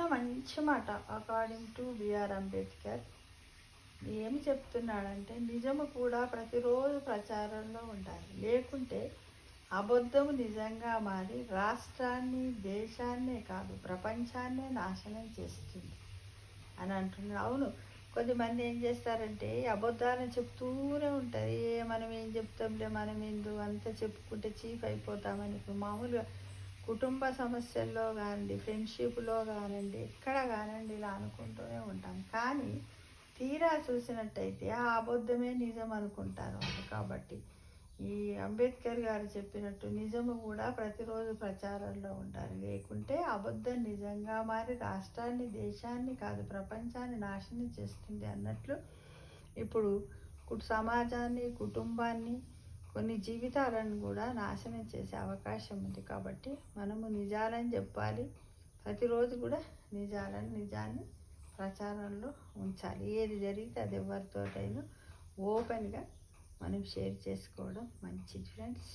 చాలా మంచి మాట. అకార్డింగ్ టు బిఆర్ అంబేద్కర్ ఏమి చెప్తున్నాడంటే, నిజము కూడా ప్రతిరోజు ప్రచారంలో ఉండాలి, లేకుంటే అబద్ధము నిజంగా మారి రాష్ట్రాన్ని, దేశాన్నే కాదు ప్రపంచాన్నే నాశనం చేస్తుంది అని అంటున్నాడు. అవును, కొద్దిమంది ఏం చేస్తారంటే అబద్ధాలను చెప్తూనే ఉంటారు. మనం ఏం చెప్తాంలే, మనం ఏందో అంతా చెప్పుకుంటే చీఫ్ అయిపోతామని. ఇప్పుడు మామూలుగా కుటుంబ సమస్యల్లో కానివ్వండి, ఫ్రెండ్షిప్లో కానివ్వండి, ఎక్కడ కానివ్వండి ఇలా అనుకుంటూనే ఉంటాం. కానీ తీరా చూసినట్టయితే ఆ అబద్ధమే నిజం అనుకుంటారు వాళ్ళు. కాబట్టి ఈ అంబేద్కర్ గారు చెప్పినట్టు నిజము కూడా ప్రతిరోజు ప్రచారంలో ఉండాలి, లేకుంటే అబద్ధం నిజంగా మారి రాష్ట్రాన్ని, దేశాన్ని కాదు ప్రపంచాన్ని నాశనం చేస్తుంది అన్నట్లు ఇప్పుడు సమాజాన్ని, కుటుంబాన్ని, కొన్ని జీవితాలను కూడా నాశనం చేసే అవకాశం ఉంది. కాబట్టి మనము నిజాలని చెప్పాలి, ప్రతిరోజు కూడా నిజాన్ని ప్రచారంలో ఉంచాలి. ఏది జరిగితే అది ఎవరితోటైనా ఓపెన్గా మనం షేర్ చేసుకోవడం మంచిది ఫ్రెండ్స్.